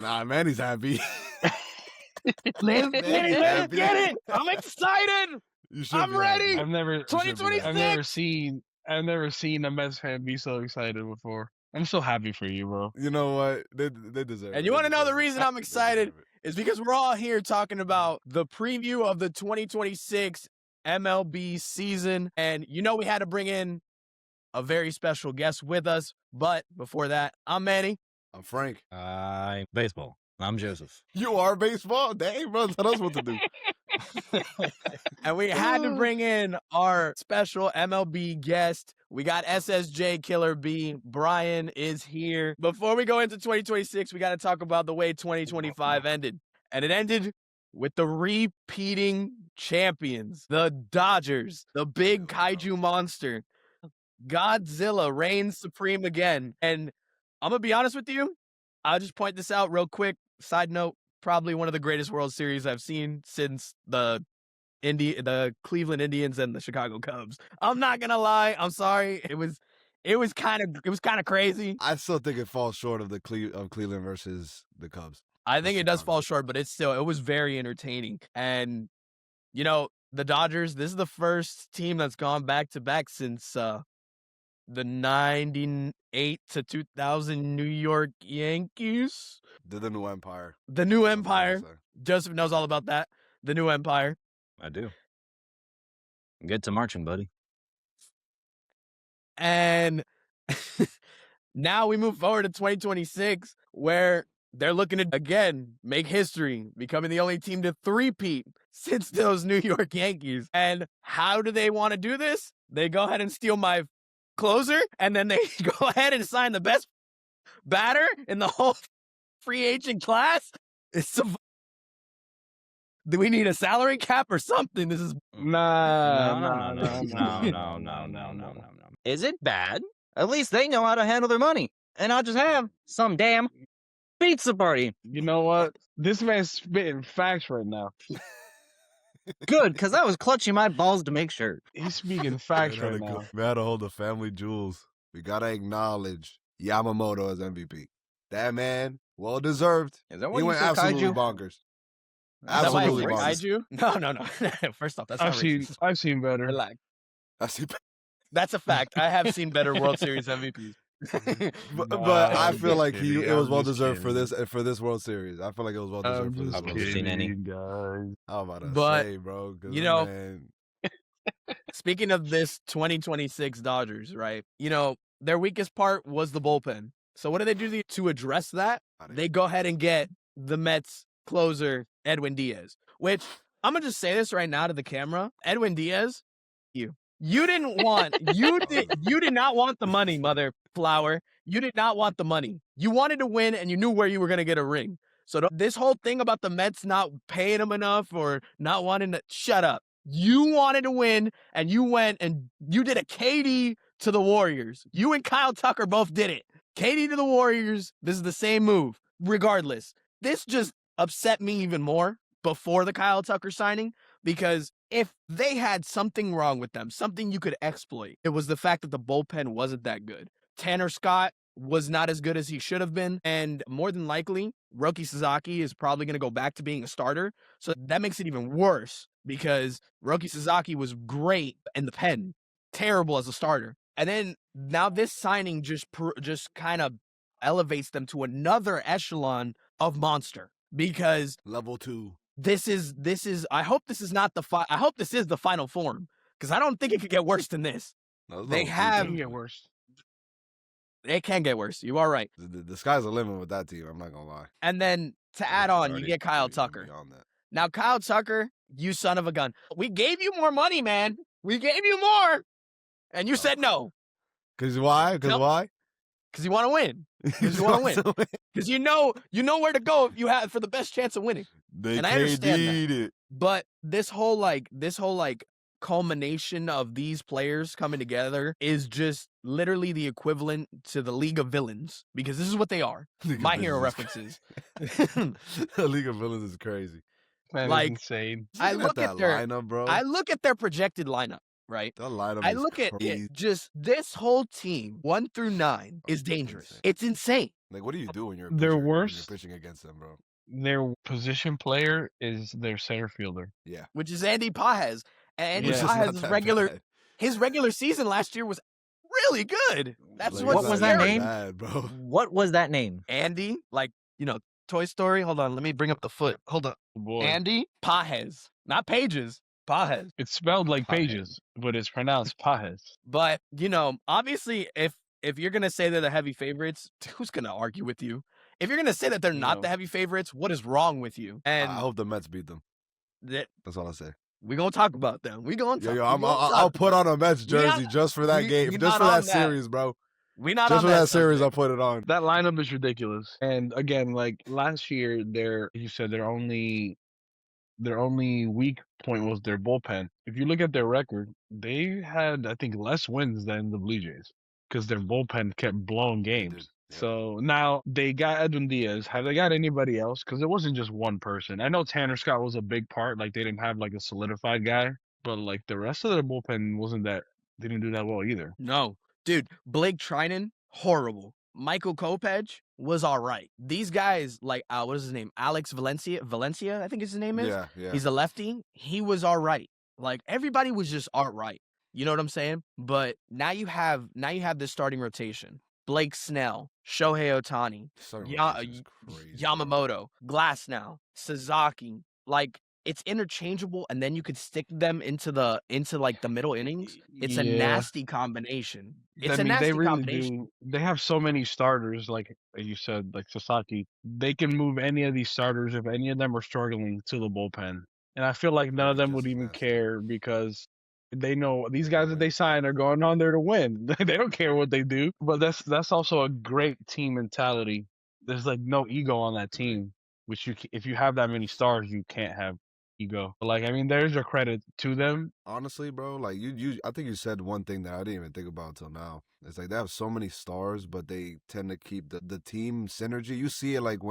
Nah, Manny's happy. Let's get Manny's it. Let's happy. get it. I'm excited. You should I'm be ready. happy. I've never 2026. I've never seen a Mets fan be so excited before. I'm so happy for you, bro. You know what? They deserve it. And you want to know the reason I'm They excited? deserve it. Is because we're all here talking about the preview of the 2026 MLB season. And you know we had to bring in a very special guest with us. But before that, I'm Manny. I'm Frank. I'm baseball. I'm Joseph. You are baseball? Dang, bro. Tell us what to do. And we had to bring in our special MLB guest. We got SSJ Killer B. Brian is here. Before we go into 2026, we got to talk about the way 2025 ended. And it ended with the repeating champions, the Dodgers, the big kaiju monster. Godzilla reigns supreme again. And I'm going to be honest with you. I'll just point this out real quick. Side note, probably one of the greatest World Series I've seen since the Cleveland Indians and the Chicago Cubs. I'm not gonna lie. I'm sorry. It was kind of crazy. I still think it falls short of the Cleveland versus the Cubs. I think it does fall short, but it was very entertaining. And you know, the Dodgers, this is the first team that's gone back to back since the 98 to 2000 New York Yankees. They're the new empire. The new That's what I'm empire. saying. Joseph knows all about that. The new empire. I do. Get to marching, buddy. And now we move forward to 2026, where they're looking to, again, make history, becoming the only team to three-peat since those New York Yankees. And how do they want to do this? They go ahead and steal my closer, and then they go ahead and sign the best batter in the whole free agent class. Do we need a salary cap or something? This is No. No. Is it bad? At least they know how to handle their money. And I'll just have some damn pizza party. You know what? This man's spitting facts right now. Good, because I was clutching my balls to make sure. He's speaking facts right now. We had to hold the family jewels. We gotta acknowledge Yamamoto as MVP. That man, well deserved. Is that He what you went said, absolutely Kaiju? bonkers. Is that why Absolutely it's bonkers. kaiju? No. First off, that's not racist. I've seen better. Relax. That's it. That's a fact. I have seen better World Series MVPs. But I feel like kidding. it was I'm well just deserved kidding. for this World Series. I feel like it was well deserved for this I'm World just Series. seen any. kidding, guys. I'm about to But, say, bro. 'Cause you know, man, Speaking of this 2026 Dodgers, right? You know, their weakest part was the bullpen. So what do they do to address that? They go ahead and get the Mets closer, Edwin Diaz, which I'm going to just say this right now to the camera. Edwin Diaz, you did not want the money, mother flower. You did not want the money. You wanted to win and you knew where you were going to get a ring. So this whole thing about the Mets not paying him enough or not wanting to shut up. You wanted to win and you went and you did a KD to the Warriors. You and Kyle Tucker both did it. KD to the Warriors. This is the same move. Regardless, this just upset me even more before the Kyle Tucker signing, because if they had something wrong with them, something you could exploit, it was the fact that the bullpen wasn't that good. Tanner Scott was not as good as he should have been, and more than likely, Roki Sasaki is probably going to go back to being a starter, so that makes it even worse, because Roki Sasaki was great in the pen, terrible as a starter. And then now this signing just kind of elevates them to another echelon of monster, because level 2. this is I hope this is not I hope this is the final form, because I don't think it could get worse than this. No, They It have can get worse. It can get worse. You are right. The sky's the limit with that team. I'm not gonna lie. And then to add on, you get Kyle Tucker. Beyond that. Now, Kyle Tucker, you son of a gun. We gave you more money, man. We gave you more. And you said no. Cause why? Because Nope. why? Because you want to win. Because you want to win. Because you know where to go if you have for the best chance of winning. They And I understand that. KD'd it. But this whole culmination of these players coming together is just literally the equivalent to the League of Villains, because this is what they are. League of My hero Villains references. The League of Villains is crazy. Man, Like, it's insane. I Look look at at that their lineup, bro. I look at their projected lineup, right? That lineup I is look at crazy. it, just this whole team, 1 through 9, is dangerous. insane. It's insane. Like, what do you do when you're a Their pitcher, when you're worst- pitching against them, bro? Their position player is their center fielder. Yeah. which is Andy Pajes. And Andy Which is not Pajes' that regular bad. his regular season last year was really good. That's Like, what's What was it's not that scary. name? Bad, bro. What was that name? Andy, like, Toy Story. Hold on, let me bring up the foot. Hold on. Boy, Andy Pajes, not Pages. Pajes. it's spelled like Pajes. Pages, but it's pronounced Pajes. But obviously, if you're gonna say they're the heavy favorites, who's gonna argue with you? If you're gonna say that they're not No. the heavy favorites, what is wrong with you? And I hope the Mets beat them. that That's all I say. we gonna talk about them. We gonna Yo, talk. I'll put on a Mets We not- jersey just for that we- game, we just not for on that that. series, bro. We not Just on for that series, I'll subject. put it on. That lineup is ridiculous. And again, like last year, you said their only weak point was their bullpen. If you look at their record, they had, I think, less wins than the Blue Jays because their bullpen kept blowing games. did, yeah. So now they got Edwin Diaz. Have they got anybody else? Because it wasn't just one person. I know Tanner Scott was a big part. Like they didn't have like a solidified guy, but like the rest of their bullpen they didn't do that well either. No, dude, Blake Trinan, horrible. Michael Kopech was all right. These guys, like, what is his name? Alex Valencia, I think his name is. Yeah. He's a lefty. He was all right. Like, everybody was just all right. You know what I'm saying? But now you have this starting rotation. Blake Snell, Shohei Ohtani, Starting Ya- rotation is crazy, bro. Yamamoto, Glasnow, Sasaki. Like, it's interchangeable, and then you could stick them into like the middle innings. It's a Yeah. nasty combination. It's I a mean, nasty they really combination. do. They have so many starters, like you said, like Sasaki. They can move any of these starters if any of them are struggling to the bullpen. And I feel like none of them Just would as even nasty. care because they know these They guys can that win. they sign are going on there to win. They don't care what they do. But that's also a great team mentality. There's like no ego on that team, which if you have that many stars, you can't have ego. Like, I mean, there's a credit to them. Honestly, bro, like I think you said one thing that I didn't even think about until now. It's like they have so many stars, but they tend to keep the team synergy. You see it like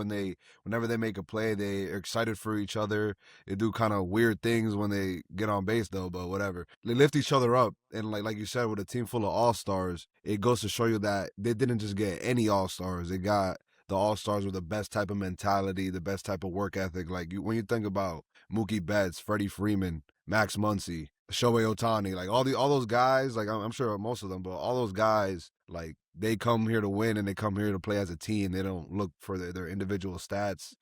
whenever they make a play, they're excited for each other. They do kind of weird things when they get on base though, but whatever. They lift each other up, and like you said, with a team full of all-stars, it goes to show you that they didn't just get any all-stars. They got the all-stars with the best type of mentality, the best type of work ethic. Like when you think about Mookie Betts, Freddie Freeman, Max Muncy, Shohei Ohtani, like all those guys, like I'm sure most of them, but all those guys, like they come here to win and they come here to play as a team. They don't look for their individual stats.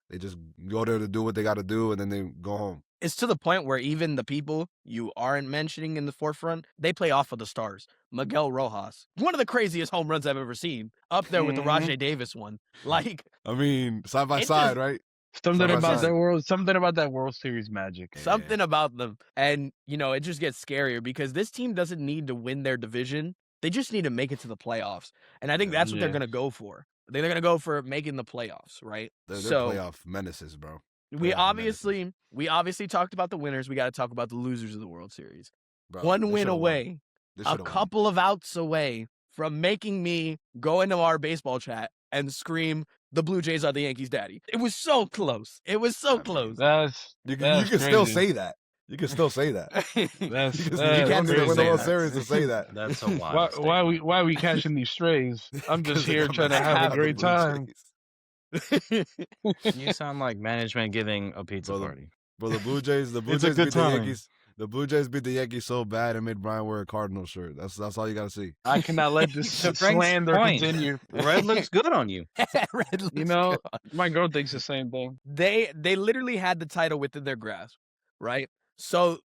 They just go there to do what they got to do and then they go home. It's to the point where even the people you aren't mentioning in the forefront, they play off of the stars. Miguel Rojas, one of the craziest home runs I've ever seen, up there with the Mhm. Rajay Davis one. Like, I mean, side by It side, just- right? Something Side by about side. that World Series magic. Yeah. something about them. And, it just gets scarier because this team doesn't need to win their division. They just need to make it to the playoffs. And I think that's what they're Yeah. going to go for. They're going to go for making the playoffs, right? They're So playoff menaces, bro. we playoff menaces. obviously talked about the winners. We got to talk about the losers of the World Series. Bro, One they win should've won. away, They a should've won. couple of outs away from making me go into our baseball chat and scream, "The Blue Jays are the Yankees' daddy." It was so close. It was so I mean, close. That's You that's can still crazy. say that. You can still say that. That's You that's don't need to crazy. win the World Say that. Series to say that. That's a wild. why are we catching these strays? I'm just 'Cause they here got trying to messed have up a the great Blue time. Jays. You sound like management giving a pizza Brother. party. Bro, the Blue Jays It's a beat good the time. Yankees. The Blue Jays beat the Yankees so bad it made Brian wear a Cardinal shirt. That's all you gotta see. I cannot let this To Frank's slander point, continue. Red looks good on you. Red looks You know, good. my girl thinks the same thing. They literally had the title within their grasp, right? So,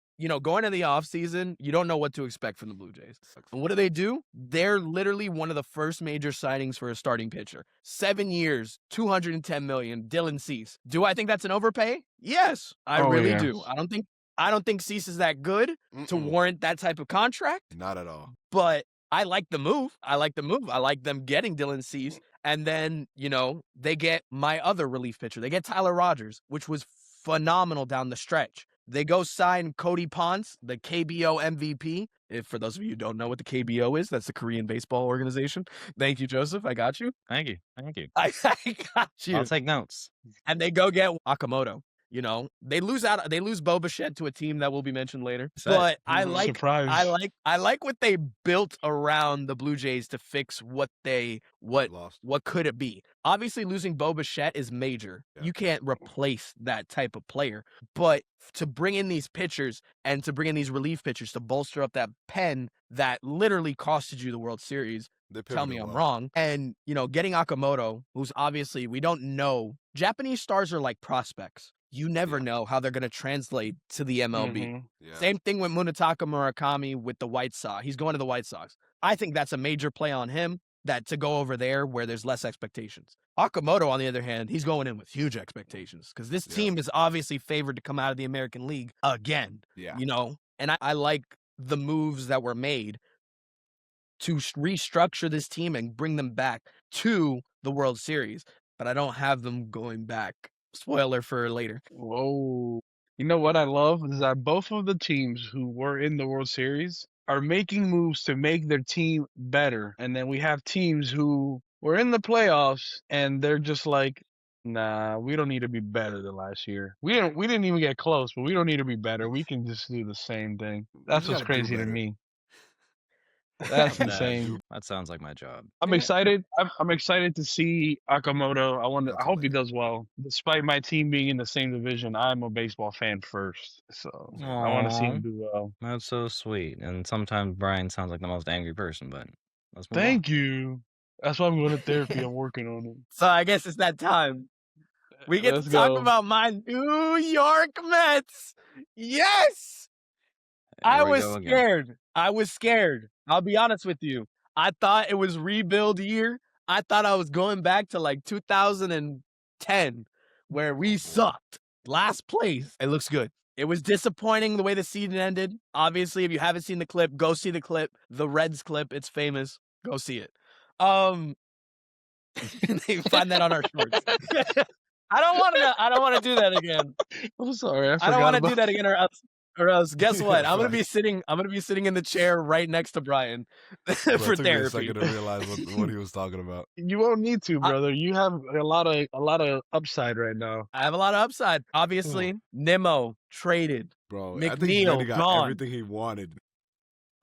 going into the offseason, you don't know what to expect from the Blue Jays. And what do? They're literally one of the first major signings for a starting pitcher. 7 years, $210 million, Dylan Cease. Do I think that's an overpay? Yes, I Oh, really yeah. do. I don't think Cease is that good to Mm-mm. warrant that type of contract, Not at all. but I like the move. I like them getting Dylan Cease. And then, they get my other relief pitcher. They get Tyler Rogers, which was phenomenal down the stretch. They go sign Cody Ponce, the KBO MVP. If for those of you who don't know what the KBO is, that's the Korean baseball organization. Thank you, Joseph. I got you. Thank you. Thank you. I got you. I'll take notes. And they go get Akamoto. You know, they lose Bo Bichette to a team that will be mentioned later. Set. But I like Surprise. I like what they built around the Blue Jays to fix what Lost. could it be. Obviously, losing Bo Bichette is major. Yeah. You can't replace that type of player. But to bring in these pitchers and to bring in these relief pitchers to bolster up that pen that literally costed you the World Series. They Tell me pivoted I'm well. wrong. And, you know, getting Akamoto, who's obviously, we don't know. Japanese stars are like prospects. You never Yeah. know how they're going to translate to the MLB. Mhm. Yeah. Same thing with Munetaka Murakami with the White Sox. He's going to the White Sox. I think that's a major play on him, that to go over there where there's less expectations. Akamoto, on the other hand, he's going in with huge expectations because this Yeah. team is obviously favored to come out of the American League again. Yeah. You know, and I like the moves that were made to restructure this team and bring them back to the World Series, but I don't have them going back. Spoiler for later. Whoa. You know what I love is that both of the teams who were in the World Series are making moves to make their team better. And then we have teams who were in the playoffs and they're just like, nah, we don't need to be better than last year. We didn't even get close, but we don't need to be better. We can just do the same thing. That's just what's gotta do crazy to better. me. That's That- insane. That sounds like my job. I'm excited. I'm excited to see Akamoto. I hope he Absolutely. does well. Despite my team being in the same division, I'm a baseball fan first, so I want to see Aw. him do well. That's so sweet. And sometimes Brian sounds like the most angry person, but let's move on. Thank you. That's why I'm going to therapy. I'm working on it. So I guess it's that time. We get Let's to talk go. about my New York Mets. Yes! I Here we was go again. scared. I was scared. I'll be honest with you. I thought it was rebuild year. I thought I was going back to like 2010 where we sucked. Last place. It looks good. It was disappointing the way the season ended. Obviously, if you haven't seen the clip, go see the clip. The Reds clip. It's famous. Go see it. They find that on our shorts. I don't want to do that again. I'm sorry. I don't want to do that again, or else. Guess Yeah, what? I'm gonna be facts. sitting in the chair right next to Brian Bro, for it took me a therapy. second to realize what he was talking about. You won't need to, brother. You have a lot of upside right now. I have a lot of upside. Obviously, Nimmo traded. Bro, I think McNeil Manny got gone. everything he wanted.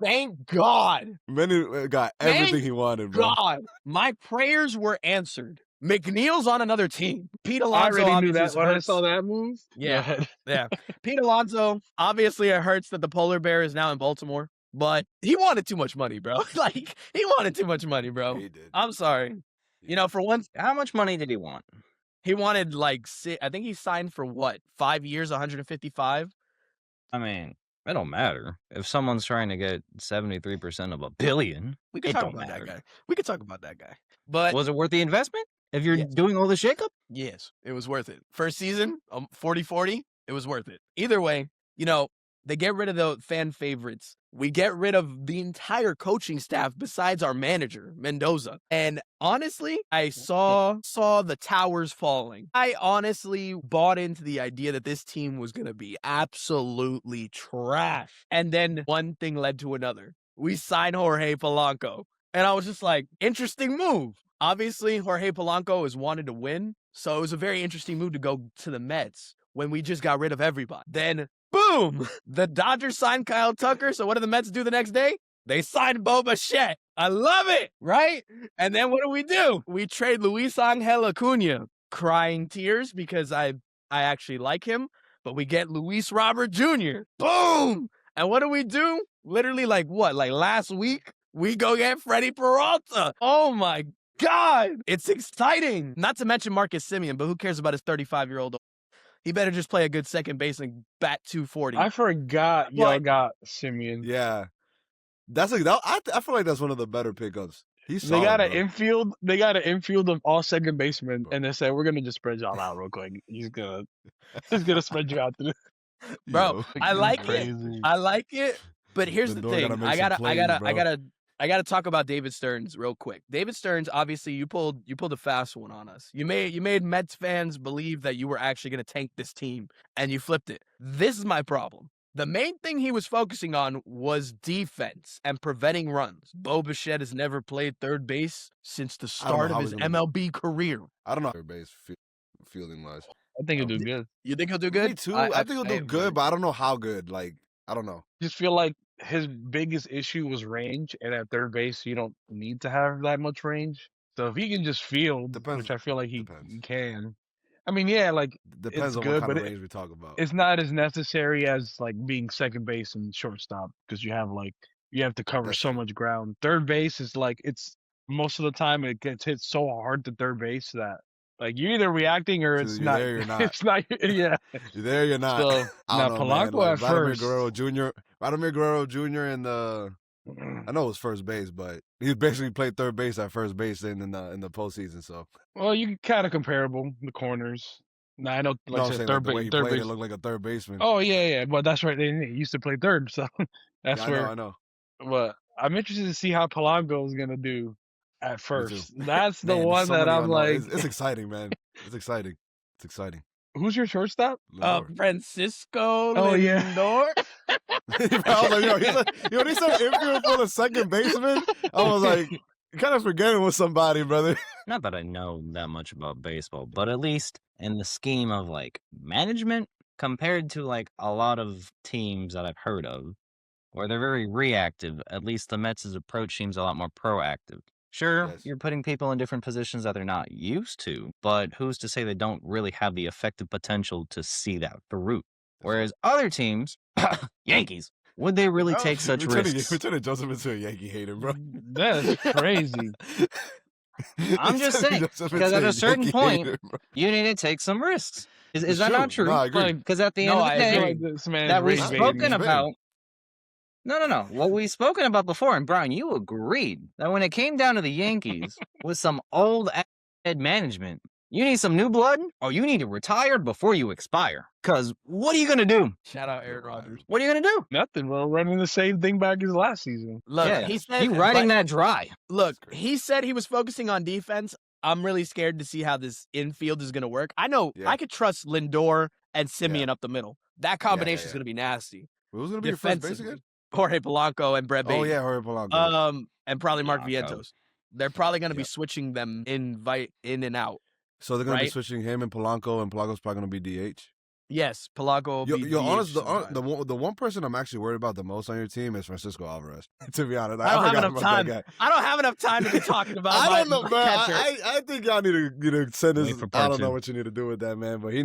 Thank God. Manny got everything Thank he wanted, bro. God, my prayers were answered. McNeil's on another team. Pete I Alonso already knew obviously that when I hurts. saw that move. Go Yeah. ahead. Yeah. Pete Alonso, obviously it hurts that the polar bear is now in Baltimore, but he wanted too much money, bro. Like, he wanted too much money, bro. He did. I'm sorry. You know, for once, How much money did he want? he wanted like, I think he signed for what, 5 years, 155? I mean, it don't matter. If someone's trying to get 73% of $1 billion, We could it talk don't about matter. that guy. We could talk about that guy. But Was it worth the investment? If you're Yes. doing all the shakeup? yes, it was worth it. First season, 40-40, it was worth it. Either way, you know, they get rid of the fan favorites. We get rid of the entire coaching staff besides our manager, Mendoza. And honestly, I saw the towers falling. I honestly bought into the idea that this team was going to be absolutely trash. And then one thing led to another. We signed Jorge Polanco. And I was just like, interesting move. Obviously, Jorge Polanco has wanted to win, so it was a very interesting move to go to the Mets when we just got rid of everybody. Then, boom! The Dodgers signed Kyle Tucker, so what did the Mets do the next day? They signed Bo Bichette. I love it, right? And then what do? We trade Luis Angel Acuna. Crying tears because I actually like him, but we get Luis Robert Jr. Boom! And what do? Literally like what? Like last week, we go get Freddie Peralta. Oh my God, it's exciting. Not to mention Marcus Semien, but who cares about his 35-year-old? He better just play a good second base and bat 240. I forgot y'all What? got Simeon. Yeah, that's like that. I feel like that's one of the better pickups. He's They solid, got an bro. infield. They got an infield of all second basemen, and they said we're gonna just spread y'all out real quick. He's gonna spread you out through. Bro, Yo. I like it. Crazy. I like it, but here's the Lindor gotta thing. make I some gotta plays, I gotta talk about David Stearns real quick. David Stearns, obviously, you pulled a fast one on us. You made Mets fans believe that you were actually gonna tank this team, and you flipped it. This is my problem. The main thing he was focusing on was defense and preventing runs. Bo Bichette has never played third base since the I don't know start of how his he's gonna do- MLB career. I don't know. Base fielding wise. I think he'll do good. You think he'll do Me good? too. I think he'll do good, but I don't know how good. Like, I don't know. Just feel like his biggest issue was range, and at third base, you don't need to have that much range. So if he can just field, Depends. which I feel like he Depends. can. I mean, yeah, like Depends it's on good, what kind but of range we talk about. it's not as necessary as like being second base and shortstop because you have to cover That's so true. much ground. Third base is like it's most of the time it gets hit so hard to third base that like you're either reacting or So it's you're not. there, you're not. It's not. Yeah. You're there, you're not. So I now don't know, man. Polanco Like at Vladimir first. Guerrero Jr. and I know it was first base, but he basically played third base at first base in the postseason. So Well, you kind of comparable the corners. Now I know, no, like I I'm said, saying like the way he third played, it base. looked like a third baseman. Oh yeah, but that's right. They used to play third, so that's Yeah, where. I know. But I'm interested to see how Polanco is gonna do at Me too. first. That's the Man, one so that many I'm unknowns. like, It's exciting, man. It's exciting. It's exciting. who's your shortstop? Lindor. Francisco Oh, yeah. Lindor. I was like, yo, he said infield for the second baseman. I was like, you kind of forgetting with somebody, brother. Not that I know that much about baseball, but at least in the scheme of like management, compared to like a lot of teams that I've heard of, where they're very reactive, at least the Mets' approach seems a lot more proactive. Sure, Yes. you're putting people in different positions that they're not used to, but who's to say they don't really have the effective potential to see that through? Whereas other teams, Yankees, would they really take such risks? We're turning Joseph into a Yankee hater, bro. That's crazy. I'm just saying, because at a certain point, you need to take some risks. Is that not true? No, I agree. Because at the end No, of the I day, agree. Like this man that we've rage spoken baiting. about. No. What we've spoken about before, and Brian, you agreed that when it came down to the Yankees with some old head management, you need some new blood, or you need to retire before you expire. Because what are you gonna do? Shout out Aaron Rodgers. What are you gonna do? Nothing. We're running the same thing back as last season. Look, Yeah, he said you riding but that dry. Look, he said he was focusing on defense. I'm really scared to see how this infield is going to work. I know Yeah. I could trust Lindor and Simeon up the middle. That combination is yeah. going to be nasty. Who's gonna be your first base Defensively, again? Jorge Polanco and Brett Baty. Oh yeah, Jorge Polanco. And probably Mark Polanco. Vientos. They're probably going to be Yep. switching them in and out. So they're gonna be right? switching him and Polanco's probably gonna be DH. Yes, Polanco will be Yo, honest, DH sometimes. the one person I'm actually worried about the most on your team is Francisco Alvarez. To be honest, I don't have forgot enough about time. that guy. I don't have enough time to be talking about I don't know, my man. catcher. I think y'all need to send Wait his. for I part don't know two. what you need to do with that man, but he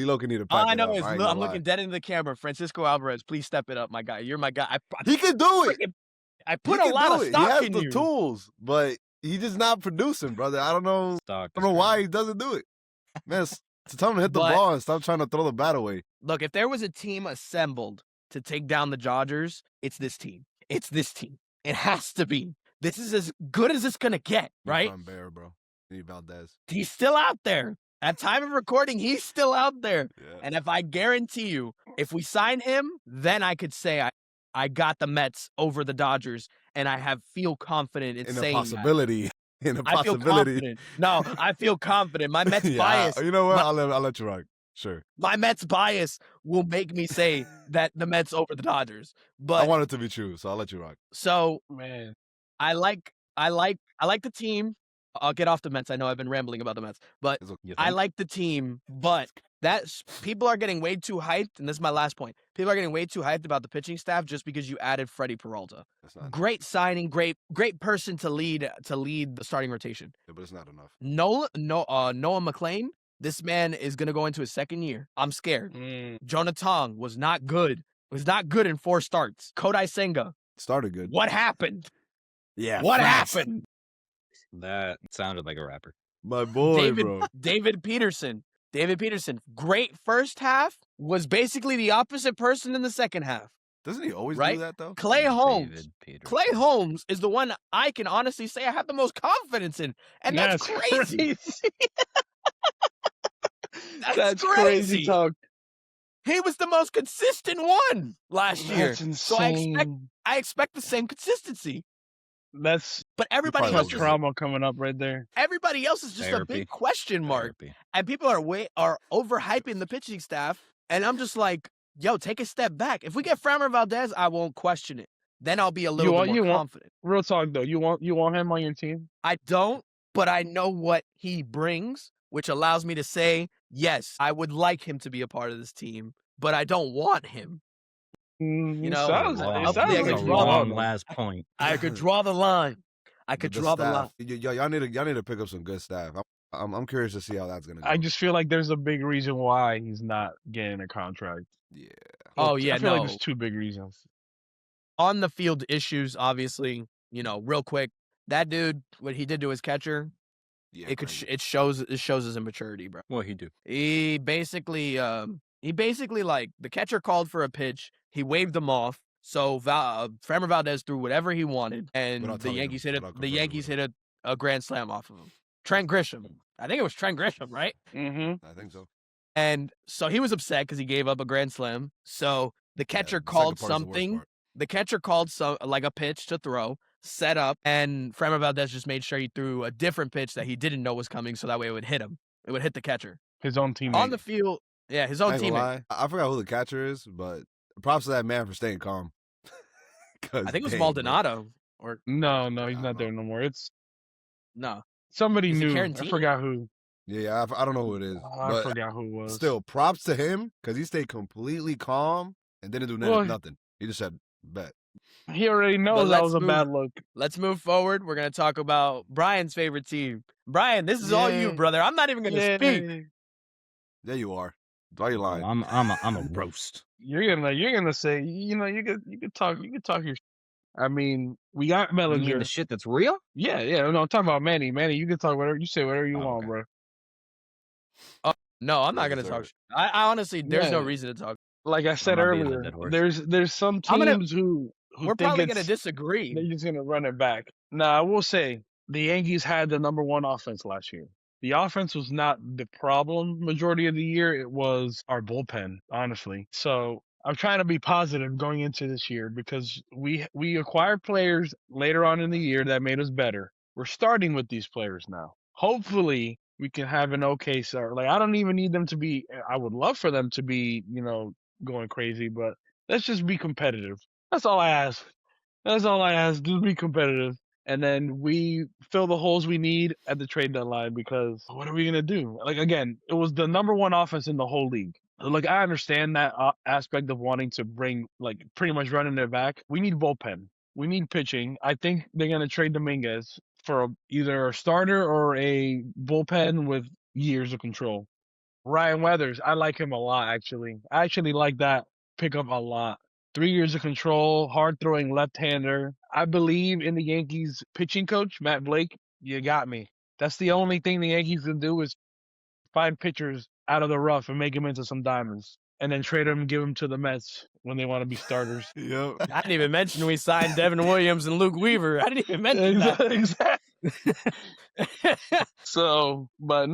low-key need to All pack I it know up. is I ain't I'm gonna looking lie. dead into the camera. Francisco Alvarez, please step it up, my guy. You're my guy. He can do it. I He put a can lot do of it. He stock has in the you. tools, but he just not producing, brother. I don't know. I don't know why he doesn't do it. Man, to tell him to hit the But- ball and stop trying to throw the bat away. Look, if there was a team assembled to take down the Dodgers, it's this team. It's this team. It has to be. This is as good as it's gonna get, You right? find Bear, bro. You need Valdez. He's still out there. At time of recording, he's still out there. Yeah. And if I guarantee you, if we sign him, then I could say I got the Mets over the Dodgers, and I feel confident in In a saying that. possibility. In a I feel possibility. confident. No, I feel confident. My Mets Yeah, bias. you know what? My- I'll let you rock. Sure. My Mets bias will make me say that the Mets over the Dodgers. But I want it to be true, so I'll let you rock. so Man, I like the team. I'll get off the Mets. I know I've been rambling about the Mets, but It's okay. I like the team. But people are getting way too hyped, and this is my last point. People are getting way too hyped about the pitching staff just because you added Freddie Peralta. That's not, Great signing, great person to lead the starting rotation. but it's not enough. Noah McLean. This man is gonna go into his second year. I'm scared. Jonah Tong was not good. Was not good in 4 starts. Kodai Senga. Started good. What happened? Yeah. What facts. happened? That sounded like a rapper. My boy, David bro. David Peterson. Great first half. Was basically the opposite person in the second half. Doesn't he always Right? do that though? Clay Holmes. David Peterson. Clay Holmes is the one I can honestly say I have the most confidence in, and that's crazy. That's crazy talk. He was the most consistent one last year. That's insane. So I expect the same consistency. That's But everybody probably else much is. trauma coming up right there. everybody else is just a Therapy. big question mark. Therapy. And people are overhyping the pitching staff. And I'm just like, yo, take a step back. If we get Framber Valdez, I won't question it. Then I'll be a little bit more confident. Real talk though. You want him on your team? I don't, but I know what he brings, which allows me to say, yes, I would like him to be a part of this team, but I don't want him. You It know, sounds I like could you draw want long him. last point. I could draw the line. I could The draw the line. staff. Y'all need to pick up some good staff. I'm curious to see how that's gonna go. I just feel like there's a big reason why he's not getting a contract. Yeah. Oh, Well, yeah, I feel like no. there's two big reasons. On the field issues, obviously, you know, real quick, that dude, what he did to his catcher, Yeah. it shows his immaturity, bro. What he do? He basically like the catcher called for a pitch, he waved him off. So Framber Valdez threw whatever he wanted, and Without the telling him, Yankees hit it. without The conferring Yankees with hit a grand slam off of him. Trent Grisham, I think it was Trent Grisham, right? Mm-hmm. I think so. And so he was upset because he gave up a grand slam. So the catcher the second called part is the worst something. part. The catcher called like a pitch to throw, set up, and Framber Valdez just made sure he threw a different pitch that he didn't know was coming, so that way it would hit him. It would hit the catcher His own teammate. on the field. Yeah, his own I ain't gonna teammate. lie. I forgot who the catcher is, but props to that man for staying calm. I think it was dang, bro. Maldonado or No, he's I not don't there no more. It's no. somebody Is it new. I Carantini? forgot who. Yeah, I don't know who it is. I but forgot who it was. still, props to him because he stayed completely calm and didn't do Well, nothing. He just said, bet. he already But knows that let's was a move. bad look. Let's move forward. We're gonna talk about Brian's favorite team. Brian, this is all you, Yeah. brother. I'm not even gonna speak. There you are. Why you lying? I'm a roast. You're gonna say, you could talk your. I mean, we got You mean Bellinger. the shit that's real? Yeah. No, I'm talking about Manny. Manny, you can talk whatever you say, whatever you Oh, want, okay. bro. No, I'm not Well gonna talk. deserved. I honestly, there's no Yeah. reason to talk. Like I said not beating a earlier, dead horse. there's some I'm gonna- teams who We're think probably gonna it's disagree. they're just gonna run it back. Now, I will say the Yankees had the number one offense last year. The offense was not the problem majority of the year. It was our bullpen, honestly. So I'm trying to be positive going into this year because we acquired players later on in the year that made us better. We're starting with these players now. Hopefully we can have an okay start. Like I don't even need them to be. I would love for them to be, going crazy, but let's just be competitive. That's all I ask. That's all I ask. Just be competitive. And then we fill the holes we need at the trade deadline because what are we going to do? Like, again, it was the number one offense in the whole league. Like, I understand that aspect of wanting to bring, like, pretty much running it back. We need bullpen. We need pitching. I think they're going to trade Dominguez for either a starter or a bullpen with years of control. Ryan Weathers, I like him a lot, actually. I actually like that pickup a lot. 3 years of control, hard throwing left-hander. I believe in the Yankees pitching coach, Matt Blake. You got me. That's the only thing the Yankees can do is find pitchers out of the rough and make them into some diamonds. And then trade them and give them to the Mets when they want to be starters. Yep. I didn't even mention we signed Devin Williams and Luke Weaver. I didn't even mention that. Exactly. So, but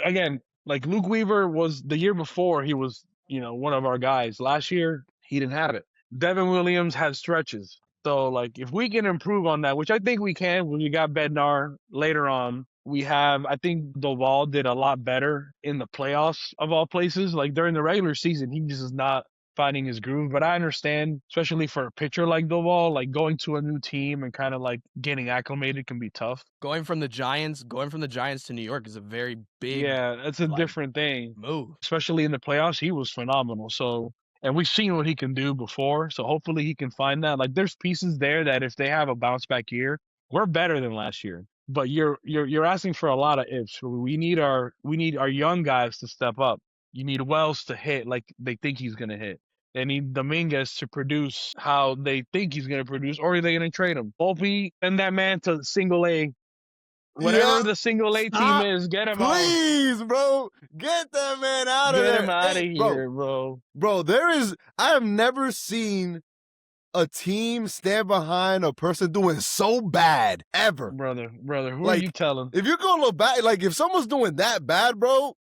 again, like Luke Weaver was the year before, he was, one of our guys. Last year, he didn't have it. Devin Williams had stretches. So, like, if we can improve on that, which I think we can when we got Bednar later on, I think Doval did a lot better in the playoffs of all places. Like, during the regular season, he just is not finding his groove. But I understand, especially for a pitcher like Doval, like going to a new team and kind of like getting acclimated can be tough. Going from the Giants to New York is a very big Yeah, that's a like, different thing. move. Especially in the playoffs, he was phenomenal. So, and we've seen what he can do before. So hopefully he can find that. Like, there's pieces there that if they have a bounce back year, we're better than last year. But you're asking for a lot of ifs. We need our young guys to step up. You need Wells to hit like they think he's gonna hit. They need Dominguez to produce how they think he's gonna produce, or are they gonna trade him? Volpe, send that man to single A. Whatever the single A team is, get him out. Please, bro. Get that man out of there. Get him out of Hey, here, bro. Bro, I have never seen a team stand behind a person doing so bad ever. Brother, who are Like, you telling? If you're gonna look back, like if someone's doing that bad, bro,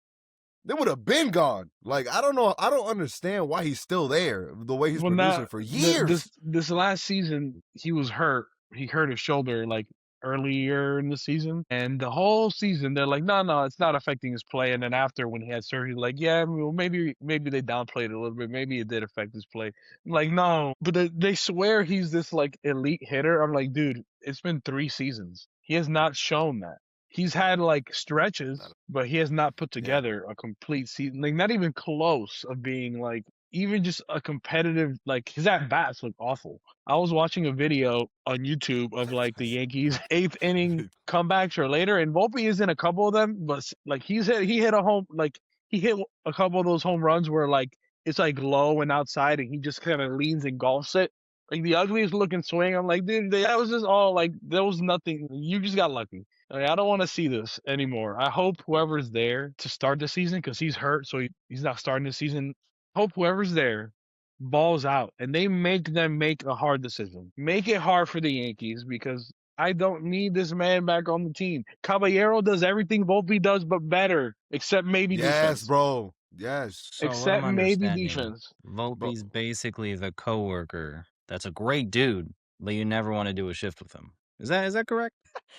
they would have been gone. Like, I don't know. I don't understand why he's still there the way he's producing for years. This last season, he was hurt. He hurt his shoulder like earlier in the season. And the whole season, they're like, no, it's not affecting his play. And then after when he had surgery, like, yeah, well, maybe they downplayed it a little bit. Maybe it did affect his play. I'm like, no. But they swear he's this like elite hitter. I'm like, dude, it's been 3 seasons. He has not shown that. he's had like stretches, but he has not put together a complete season, like not even close of being like even just a competitive. Like his at bats look awful. I was watching a video on YouTube of like the Yankees 8th inning comebacks or later, and Volpe is in a couple of them, but like he hit a home, like he hit a couple of those home runs where like it's like low and outside, and he just kind of leans and golfs it. Like the ugliest looking swing. I'm like, dude, that was just all like there was nothing. You just got lucky. Like, I don't want to see this anymore. I hope whoever's there to start the season, because he's hurt, so he's not starting the season. Hope whoever's there balls out and they make them make a hard decision. Make it hard for the Yankees, because I don't need this man back on the team. Caballero does everything Volpe does, but better, except maybe Yes, defense. bro. Yes. So what Except I'm maybe understanding, defense. Volpe's basically the coworker that's a great dude, but you never want to do a shift with him. Is that correct?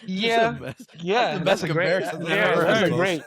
Yeah, That's yeah, the that's best a great. comparison I've Yeah, ever that's a heard. great,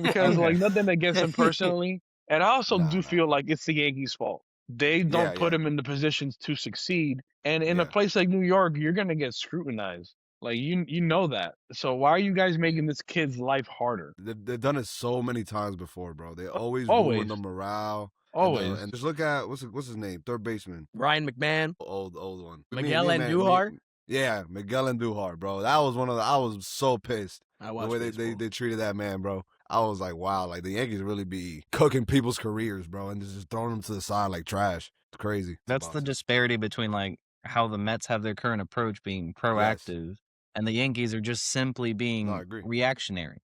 because like Okay. nothing against him personally, and I also Nah, do nah. feel like it's the Yankees' fault. They don't Yeah, put yeah. him in the positions to succeed, and in a Yeah. place like New York, you're gonna get scrutinized. Like you know that. So why are you guys making this kid's life harder? They've done it so many times before, bro. They always Always, ruin the morale. always. And just look at what's his name? Third baseman. Ryan McMahon, Old one. Miguel Andujar. Yeah, Miguel Andujar, bro. That was one of the. I was so pissed I the watched way they treated that man, bro. I was like, wow, like the Yankees really be cooking people's careers, bro, and just throwing them to the side like trash. It's crazy. That's the disparity between like how the Mets have their current approach being Yes. proactive and the Yankees are just simply No, I being agree. reactionary.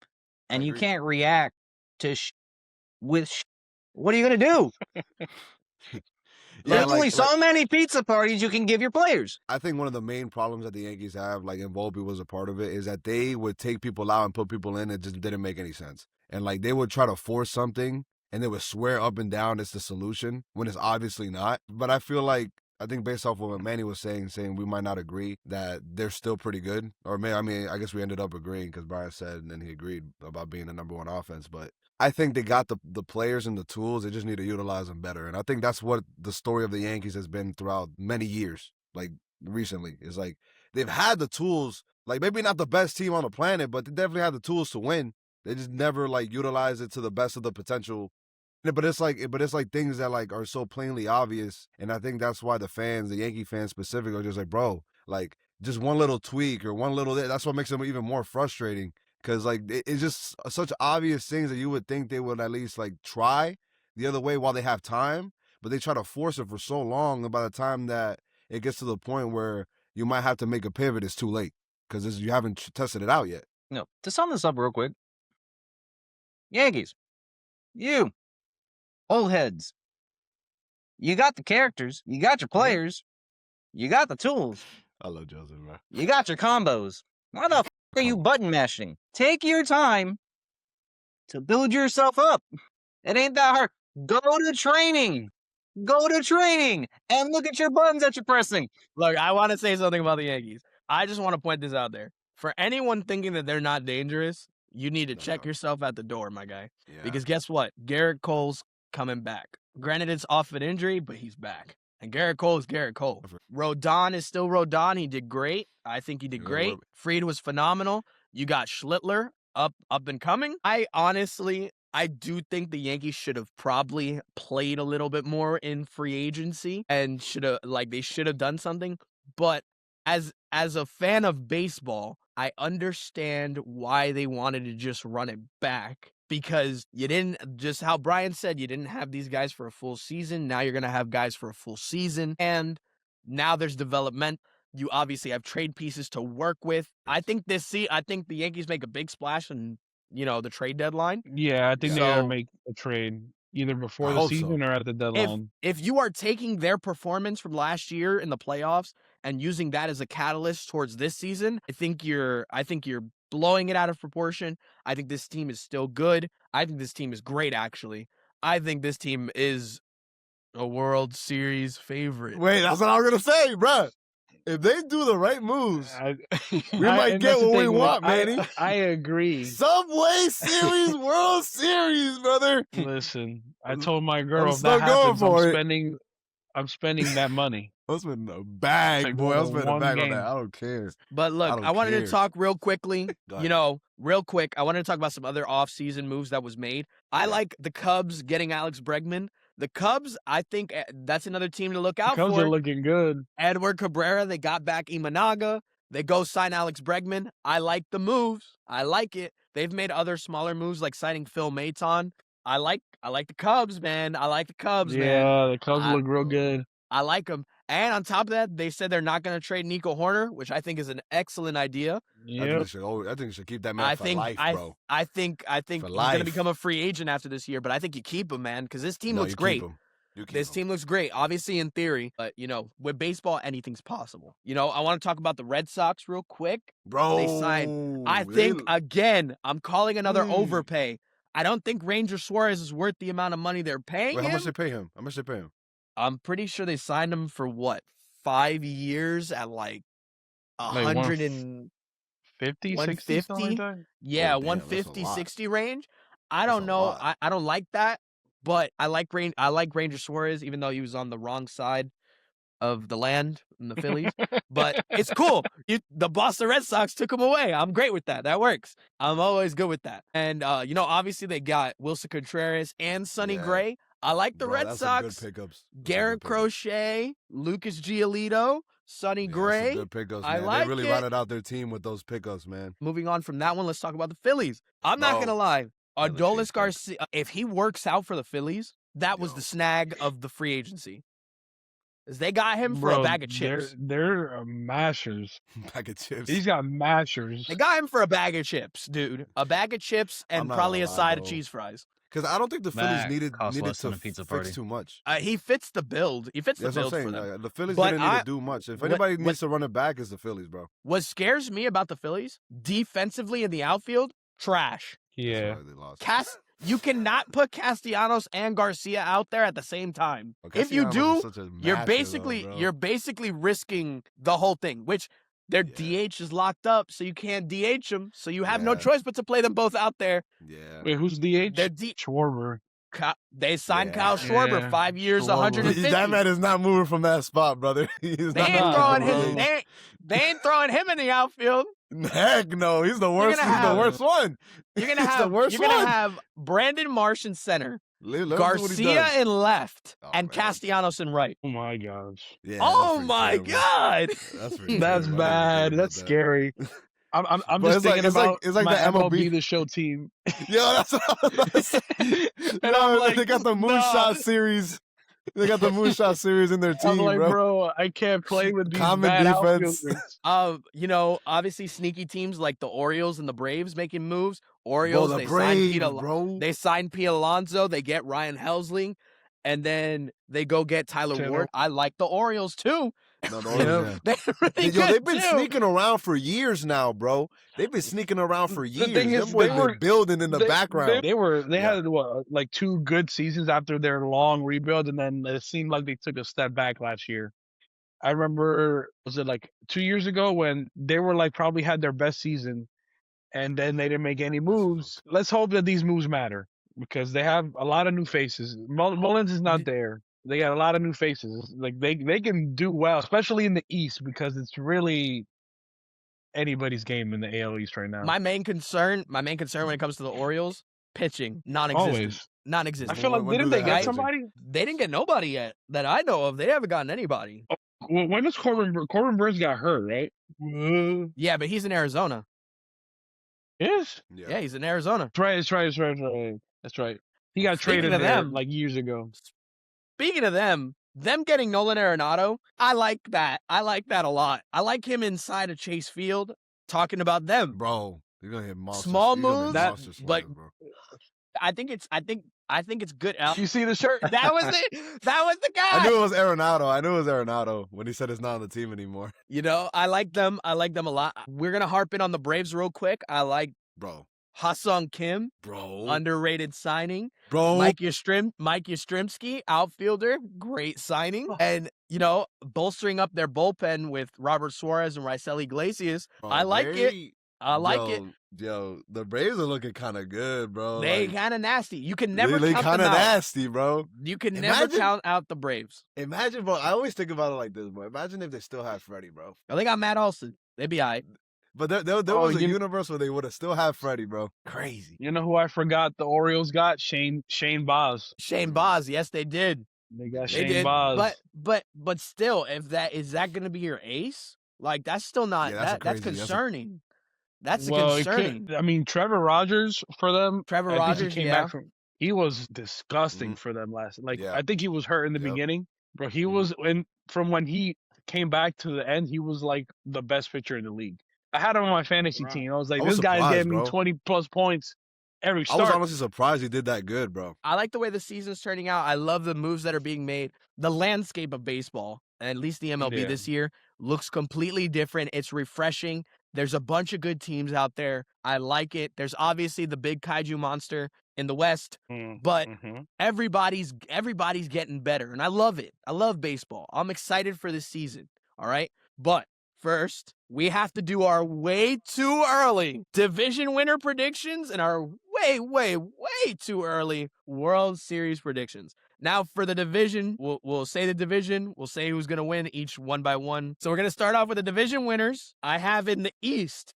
And you agree. can't react to with what are you going to do? Yeah, There's only so many pizza parties you can give your players. I think one of the main problems that the Yankees have, like, and Volpe was a part of it, is that they would take people out and put people in. It just didn't make any sense. And like they would try to force something, and they would swear up and down it's the solution when it's obviously not. But I feel like I think based off of what Manny was saying we might not agree that they're still pretty good. Or I mean, I guess we ended up agreeing because Brian said and then he agreed about being the #1 offense. But I think they got the players and the tools. They just need to utilize them better. And I think that's what the story of the Yankees has been throughout many years. Like recently, is like they've had the tools. Like maybe not the best team on the planet, but they definitely had the tools to win. They just never like utilize it to the best of the potential. But it's like things that like are so plainly obvious, and I think that's why the fans, the Yankee fans specific, are just like, bro, like just one little tweak or one little. That's what makes them even more frustrating because like it's just such obvious things that you would think they would at least like try the other way while they have time, but they try to force it for so long, and by the time that it gets to the point where you might have to make a pivot, it's too late because you haven't tested it out yet. No, to sum this up real quick, Yankees, you old heads, you got the characters, you got your players, you got the tools, I love Joseph, bro. you got your combos. Why the f are you button mashing? Take your time to build yourself up. It ain't that hard. Go to training. Go to training and look at your buttons that you're pressing. Look, I want to say something about the Yankees. I just want to point this out there. For anyone thinking that they're not dangerous, you need to check yourself at the door, my guy. Yeah. Because guess what? Garrett Cole's coming back. Granted, it's off an injury, but he's back. And Garrett Cole is Garrett Cole. Rodon is still Rodon. He did great. I think he did great. Fried was phenomenal. You got Schlittler up and coming. I do think the Yankees should have probably played a little bit more in free agency and they should have done something. But as a fan of baseball, I understand why they wanted to just run it back. Because you didn't, just how Brian said, you didn't have these guys for a full season. Now you're going to have guys for a full season. And now there's development. You obviously have trade pieces to work with. I think the Yankees make a big splash in, the trade deadline. Yeah, I think they're going to make a trade either before the season or at the deadline. If you are taking their performance from last year in the playoffs and using that as a catalyst towards this season, I think you're blowing it out of proportion. I think this team is still good. I think this team is great, actually. I think this team is a World Series favorite. Wait, that's what I was going to say, bro. If they do the right moves, we might get what we want, Manny. I agree. Subway Series, World Series, brother. Listen, I told my girl I'm if that still going happens, for I'm it. spending I'm spending that money. I'm spending a bag, To boy. go I'm to spending a one bag on that. game. I don't care. But I look, don't I wanted to care. talk real quickly. Go You ahead. know, real quick, I wanted to talk about some other off-season moves that was made. I Yeah. like the Cubs getting Alex Bregman. The Cubs, I think that's another team to look The out Cubs for. are looking good. Edward Cabrera, they got back Imanaga. They go sign Alex Bregman. I like the moves. I like it. They've made other smaller moves like signing Phil Maton. I like the Cubs, man. I like the Cubs, man. Yeah, the Cubs I- look real good. I like them. And on top of that, they said they're not going to trade Nico Horner, which I think is an excellent idea. I think Yep. they should keep that man I for think life, bro. I think For he's going to life. become a free agent after this year, but I think you keep him, man, because this team No, looks you great. Keep him. You keep This him. team looks great, obviously in theory, but with baseball, anything's possible. I want to talk about the Red Sox real quick. Bro. They signed. I think again, I'm calling another overpay. I don't think Ranger Suarez is worth the amount of money they're paying Wait, him. how much they pay him? How much they pay him? I'm pretty sure they signed him for what, 5 years at like Like 100 and 50, 60, something like that. yeah, Oh, damn, that's a 150, lot. 60 range. I That's don't a know. lot. I don't like that, but I like Ranger Suarez, even though he was on the wrong side of the land in the Phillies. But it's cool. The Boston Red Sox took him away. I'm great with that. That works. I'm always good with that. And obviously they got Wilson Contreras and Sonny Yeah. Gray. I like the Bro, Red that's Sox. some good pickups. That's some Garrett good pickups. Crochet, Lucas Giolito, Sonny Yeah, that's Gray. some good pickups, I man. like They really it. rounded out their team with those pickups, man. Moving on from that one, let's talk about the Phillies. I'm not Bro. gonna lie. Another Adolis cheese pick. Garcia, if he works out for the Phillies, that was Yo. the snag of the free agency. 'Cause they got him for Bro, a bag of chips. They're mashers. Bag of chips. He's got mashers. They got him for a bag of chips, dude. A bag of chips I'm and not probably a gonna lie, side of bro. cheese fries. Because I don't think the Phillies That needed costs less to than a pizza fix party. too much. He fits the build. He fits the That's what I'm build for saying. them. The Phillies But didn't need I- to do much. If what- anybody what- needs to run it back, it's the Phillies, bro. What scares me about the Phillies, defensively in the outfield, trash. Yeah. That's why they lost. You cannot put Castellanos and Garcia out there at the same time. Well, If you Castellanos do, is such a you're masher, though, bro. basically risking the whole thing, which their Yeah. DH is locked up, so you can't DH them. So you have no Yeah. choice but to play them both out there. Yeah. Wait, who's DH? Their D- Schwarber. they signed Yeah. Kyle Schwarber, Yeah. 5 years, Schwarber. 150. That man is not moving from that spot, brother. He's They not ain't moving throwing from him. the They ain't throwing him in the outfield. Heck no, he's the worst. gonna He's the have- worst one. You're gonna He's have the worst you're gonna one. have Brandon Marsh in center, Let him do what he Garcia does. in left, Oh, and man. Castellanos in right. Oh my gosh. Yeah, Oh that's my pretty terrible. God! That's pretty That's terrible. I didn't bad. think about That's that. scary. I'm But just it's like- thinking it's like- about it's like my the MLB MLB. The Show team. Yo, that's what I was about to say. And Yo, I'm like, they got the nah. Moonshot series. They got the Moonshot series in their I'm team, like, bro. bro, I can't play with these Common bad defense. outfielders. Obviously sneaky teams like the Orioles and the Braves making moves. Bro, Orioles, the they signed Pete Braves, bro. They signed Pete Alonso. They get Ryan Helsling, and then they go get Tyler Taylor. Ward. I like the Orioles too. No, the Yeah. Orioles, yeah. They're really Yo, good they've been too. sneaking around for years now, bro. They've been sneaking around for years. thing is, Them boys they been were- building in the background. They Yeah. had what, like 2 good seasons after their long rebuild, and then it seemed like they took a step back last year. I remember, was it like 2 years ago when they were like probably had their best season, and then they didn't make any moves. Let's hope that these moves matter because they have a lot of new faces. Mullins is not there. They got a lot of new faces. Like they can do well, especially in the East because it's really anybody's game in the AL East right now. My main concern when it comes to the Orioles, pitching, non-existent. Always. I Non-existent. feel like When do didn't they they have get pitching? somebody? They didn't get nobody yet that I know of. They haven't gotten anybody. Well, when does Corbin Burns got hurt, right? Yeah, but he's in Arizona. Yes. Yeah, he's in Arizona. That's right. He got Speaking traded of there them- like years ago. Speaking of them getting Nolan Arenado, I like that. I like that a lot. I like him inside of Chase Field talking about them. Bro, you're gonna hit monster. Small you're gonna hit moves, monster but- slingers, bro. I think it's good. You see the shirt? That was it. That was the guy. I knew it was Arenado when he said it's not on the team anymore. I like them. I like them a lot. We're gonna harp in on the Braves real quick. I like Bro, Ha-Sung Kim, underrated signing. bro. Mike Yastrzemski, outfielder, great signing. And, bolstering up their bullpen with Robert Suarez and Raisel Iglesias. I like it. I like it. Yo, the Braves are looking kind of good, bro. They Like, kind of nasty. You can never they count kind them of out. nasty, bro. You can never Imagine- count out the Braves. Imagine, bro. I always think about it like this, bro. Imagine if they still had Freddie, bro. Oh, they got Matt Olson. They'd be all right. But there Oh, was a you- universe where they would have still had Freddie, bro. Crazy. You know who I forgot the Orioles got? Shane Baz. Shane Baz. Yes, they did. They got They Shane did. Baz. But still, is that going to be your ace? Like, that's still not Yeah, that's that's crazy. concerning. That's Well, it concerning. could, I mean, Trevor Rogers for them. Trevor I think Rogers, he came yeah. back from. He was disgusting Mhm. for them last. Like Yeah. I think he was hurt in the Yep. beginning, bro. He Mhm. was from when he came back to the end. He was like the best pitcher in the league. I had him on my fantasy Right. team. I was like, I was this guy's surprised, getting me bro. 20+ points every I was start. honestly surprised he did that good, bro. I like the way the season's turning out. I love the moves that are being made. The landscape of baseball, at least the MLB Yeah. this year, looks completely different. It's refreshing. There's a bunch of good teams out there. I like it. There's obviously the big kaiju monster in the West, but Mhm. everybody's getting better, and I love it. I love baseball. I'm excited for this season. All right, but first we have to do our way too early division winner predictions and our way too early World Series predictions. Now for the division, we'll say the division. We'll say who's gonna win each one by one. So we're gonna start off with the division winners. I have in the East.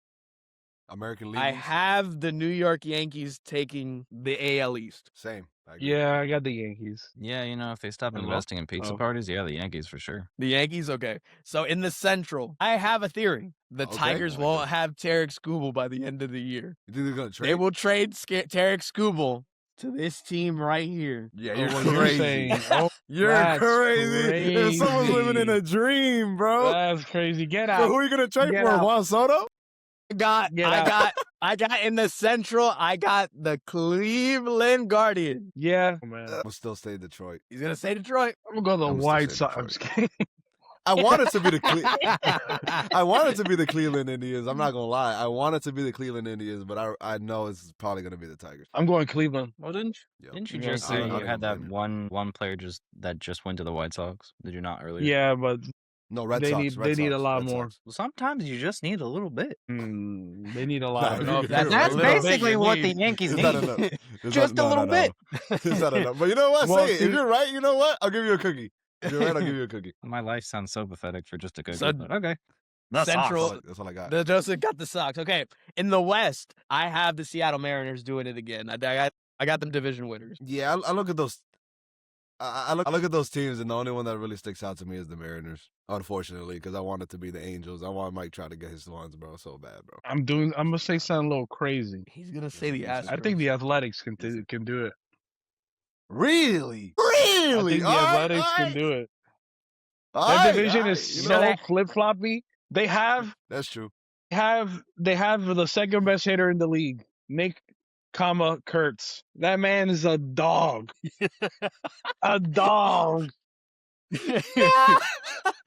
American League. I have the New York Yankees taking the AL East. Same. I agree. Yeah, I got the Yankees. Yeah, if they stop Hello? investing in pizza Oh. parties, yeah, the Yankees for sure. The Yankees, okay. So in the Central, I have a theory. The Okay. Tigers I like won't this. have Tarek Skubal by the end of the year. You think they're gonna trade? They will trade Tarek Skubal to this team right here. Yeah, Oh, you're well, crazy. saying, oh, You're That's crazy. Someone's living in a dream, bro. that's crazy. Get Bro, out. who are you gonna trade Get for? out. Juan Soto? Get out. I got in the Central, I got the Cleveland Guardians. Yeah, man. I'm still stay Detroit. He's gonna say Detroit. I'm gonna go the I'm still White saying Sox. I'm Detroit. just kidding. I want it to be the I want it to be the Cleveland Indians. I'm not gonna lie. I want it to be the Cleveland Indians, but I know it's probably gonna be the Tigers. I'm going Cleveland. Well, didn't Yep. you Yeah, just I say don't you even had that blame one player that just went to the White Sox? Did you not earlier? Yeah, but No, Red They Sox. need- Red they need a Sox, lot Red more. Sox. Well, sometimes you just need a little bit. they need a lot. Nah, I don't if know you- if if that's you're That's a little bit basically you what the need. Yankees It's not need. enough. It's Just not, a little bit. It's not enough. But you know what? Well, Say it. see- If you're right, you know what? I'll give you a cookie. If you're right, I'll give you a cookie. My life sounds so pathetic for just a cookie, So, but okay. The Central- Sox. That's all I got. The Joseph got the Sox. Okay. In the West, I have the Seattle Mariners doing it again. I got them division winners. Yeah, I look at those. I look at those teams, and the only one that really sticks out to me is the Mariners. Unfortunately, because I want it to be the Angels. I want Mike try to get his ones, bro, so bad, bro. I'm gonna say something a little crazy. He's gonna say the Yes, Astros. I think the Athletics can do it. Really? I Really? think the Athletics can do it. That division is You know so what? flip floppy. They have That's true. the second best hitter in the league, Nick, Kurtz. That man is a dog. A dog.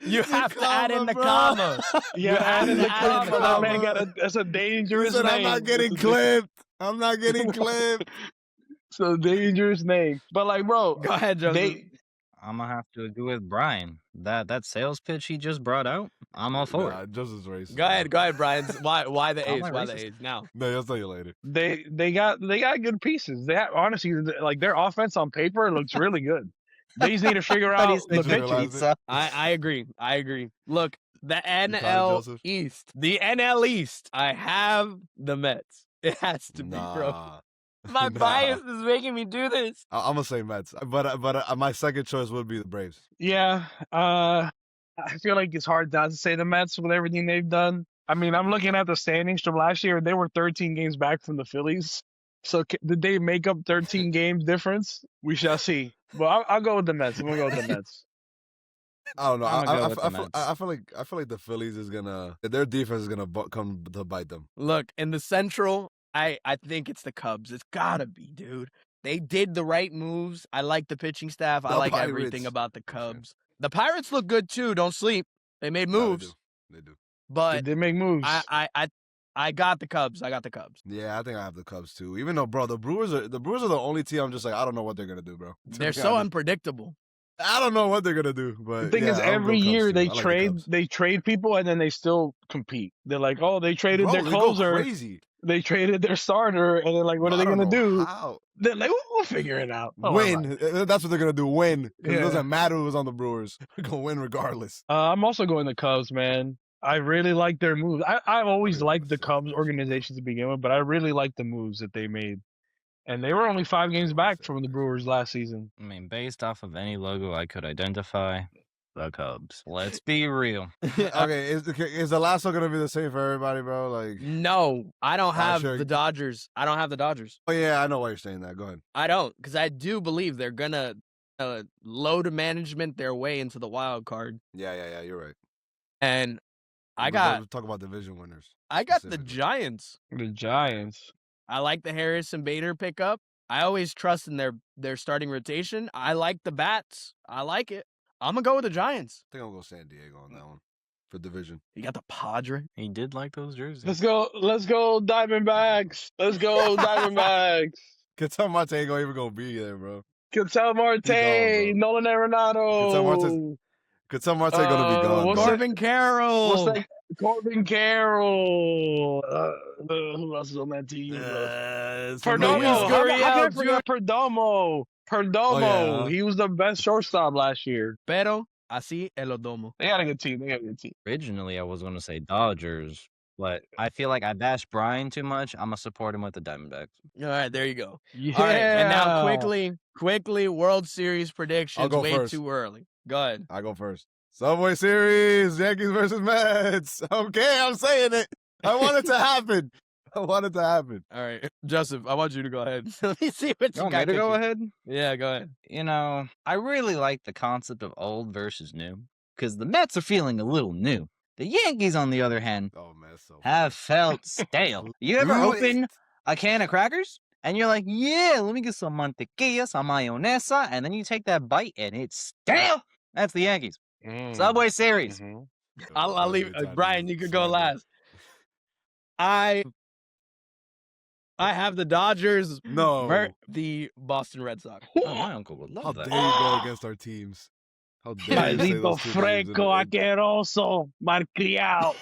You have to add in the bro. comma. Yeah, You add have in to the add in the comma. That man comma. got that's a He dangerous said, name. I'm not getting clipped. I'm not getting clipped. It's a dangerous name. But like, bro, Go ahead, Joseph. they I'm gonna have to agree with Brian. That sales pitch he just brought out, I'm all for Nah, it. just as racist. Go ahead, Brian. Why the I'm A's? not Why the racist. A's? Now. No, I'll tell you later. they got good pieces. They have, honestly, like their offense on paper looks really good. They just need to figure But out he's the Did you pitching. realize pizza. I agree. Look, the proud of NL Joseph? East. The NL East. I have the Mets. It has to be, bro. Nah. My Nah. bias is making me do this. I'm gonna say Mets, but my second choice would be the Braves. Yeah, I feel like it's hard not to say the Mets with everything they've done. I mean, I'm looking at the standings from last year. They were 13 games back from the Phillies. So did they make up 13 games difference? We shall see. But I'll go with the Mets. I'm gonna go with the Mets. I don't know. I'ma go I with the feel, Mets. I feel like the Phillies is gonna their defense is gonna come to bite them. Look, in the Central, I think it's the Cubs. It's gotta be, dude. They did the right moves. I like the pitching staff. I The like everything Pirates. about the For sure. Cubs. The Pirates look good too. Don't sleep. They made Nah, moves, They do. They but did make moves. I got the Cubs. I got the Cubs. Yeah, I think I have the Cubs too. Even though, bro, the Brewers are the only team. I'm just like, I don't know what they're gonna do, bro. To They're be so honest. unpredictable. I don't know what they're gonna do, The but thing yeah, is, I'll every go Cubs year too. they I like the Cubs. trade people, and then they still compete. They're like, oh, they traded their Bro, they go closer, crazy. they traded their starter, and then like, what Bro, are I they don't gonna know do? how. They're like, we'll figure it out. Don't worry about it. Win. That's what they're gonna do. Win, because it Yeah. doesn't matter who's on the Brewers. We're gonna win regardless. I'm also going the Cubs, man. I really like their moves. I've always think liked the that's Cubs so organization to begin with, but I really like the moves that they made. And they were only 5 games back from the Brewers last season. I mean, based off of any logo I could identify, the Cubs. Let's be real. Okay, is the last one gonna be the same for everybody, bro? Like, No, I don't have sure. the Dodgers. I don't have the Dodgers. oh yeah, I know why you're saying that. Go ahead. I don't, because I do believe they're gonna load management their way into the wild card. Yeah, you're right. And We'll talk about division winners. I got the specifically. Giants. The Giants. I like the Harrison Bader pickup. I always trust in their starting rotation. I like the bats. I like it. I'm gonna go with the Giants. I think I'll go San Diego on that one for division. You got the Padre. He did like those jerseys. Let's go Diamondbacks. Let's go Diamondbacks. Ketel Marte ain't gonna even go be there, bro. Ketel Marte, bro. Nolan Arenado. Ketel Marte gonna be gone. what's bro. that- Corbin Carroll. What's that? Corbin Carroll. Who else is on that team? Perdomo. Luis How can I Gurriel forget Perdomo? yeah. He was the best shortstop last year. Pero así el Odomo. They got a good team. Originally, I was going to say Dodgers, but I feel like I bashed Brian too much. I'm going to support him with the Diamondbacks. All right, there you go. Yeah. All right, and now quickly, World Series predictions. go Way first. too early. Go ahead. I go first. Subway Series, Yankees versus Mets. Okay, I'm saying it. I want it to happen. I want it to happen. All right, Joseph, I want you to go ahead. Let me see what You you want got. me to go cooking. ahead? Yeah, go ahead. You know, I really like the concept of old versus new because the Mets are feeling a little new. The Yankees, on the other hand, Oh man, it's so have felt stale. You ever Really? open a can of crackers and you're like, yeah, let me get some mantequilla, some mayonesa, and then you take that bite and it's stale? That's the Yankees. Subway Series. Mhm. I'll leave. Brian, you could go last. I have the Dodgers. No. The Boston Red Sox. Oh, my uncle would How love dare that. you go against our teams? How dare you say Maldito those two names in fresco, a- asqueroso, malcriado.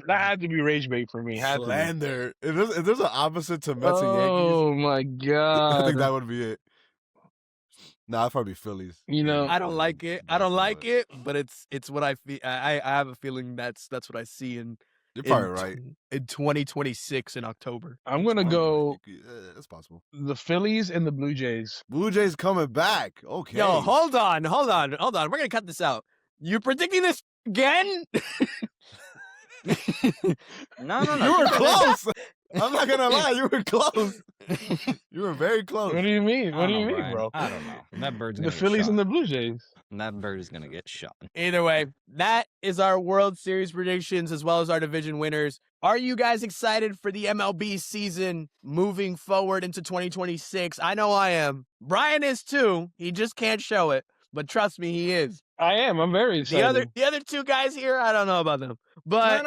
That had to be rage bait for me. Had to be. slander. If there's an opposite to Mets and Yankees, Oh my I god! think that would be it. Nah, I'd probably Phillies. You know, I don't like it. I don't like it, but it's what I feel. I have a feeling that's what I see in. You're probably right. In 2026 in October. I'm gonna Probably go right. That's possible. the Phillies and the Blue Jays. Blue Jays coming back. Okay. Yo, hold on. We're gonna cut this out. You predicting this again? No. You were close. I'm not gonna lie, you were close. You were very close. What do you mean? I What do don't you know, mean, Brian. bro? I don't know. That bird's gonna The get Phillies shot. and the Blue Jays. That bird is gonna get shot. Either way, that is our World Series predictions as well as our division winners. Are you guys excited for the MLB season moving forward into 2026? I know I am. Brian is too. He just can't show it, but trust me, he is. I am. I'm very excited. The other two guys here, I don't know about them. But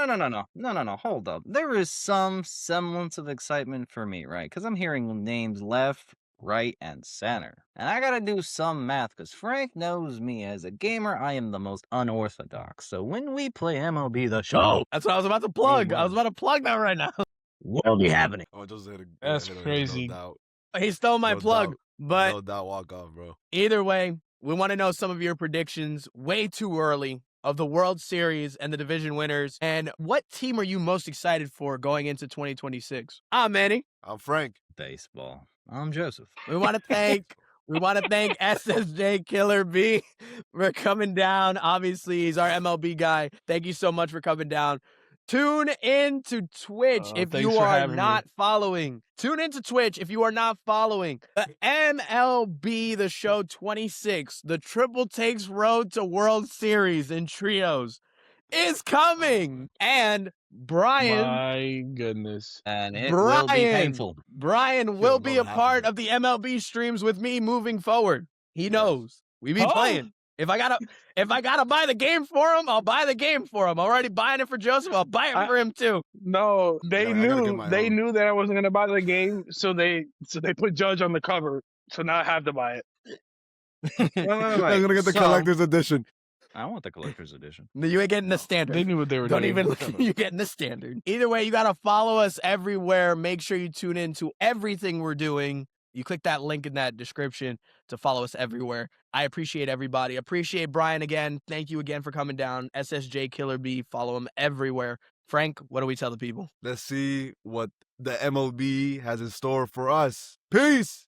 No. Hold up. There is some semblance of excitement for me, right? Because I'm hearing names left, right, and center. And I gotta do some math because Frank knows me as a gamer. I am the most unorthodox. So when we play MLB The Show, that's what I was about to plug. wow. I was about to plug that right now. what'll be happening? Oh, just hit a, That's hit a- crazy. No doubt. He stole my No plug. doubt. But No doubt walk off, bro. either way, we want to know some of your predictions way too early of the World Series and the division winners. And what team are you most excited for going into 2026? I'm Manny. I'm Frank. Baseball. I'm Joseph. We want to thank SSJ Killer B for coming down. Obviously, he's our MLB guy. Thank you so much for coming down. Tune in to Twitch if thanks you for are having me. not following. Tune into Twitch if you are not following. The MLB The Show 26, the Triple Takes Road to World Series in trios is coming. And Brian My goodness. And it will be painful. Brian will be know a that part happened. of the MLB streams with me moving forward. He Yes. knows. We be Oh. playing. If I gotta buy the game for him, I'll buy the game for him. I'm already buying it for Joseph. I'll buy it for him too. No, they I gotta get knew my they own. knew that I wasn't gonna buy the game, so they put Judge on the cover. So now I have to buy it. I'm gonna get the So- collector's edition. I want the collector's edition. No, you ain't getting the standard. They knew what they were Don't doing. even look. You're getting the standard. Either way, you got to follow us everywhere. Make sure you tune in to everything we're doing. You click that link in that description to follow us everywhere. I appreciate everybody. Appreciate Brian again. Thank you again for coming down. SSJ Killer B. Follow him everywhere. Frank, what do we tell the people? Let's see what the MLB has in store for us. Peace.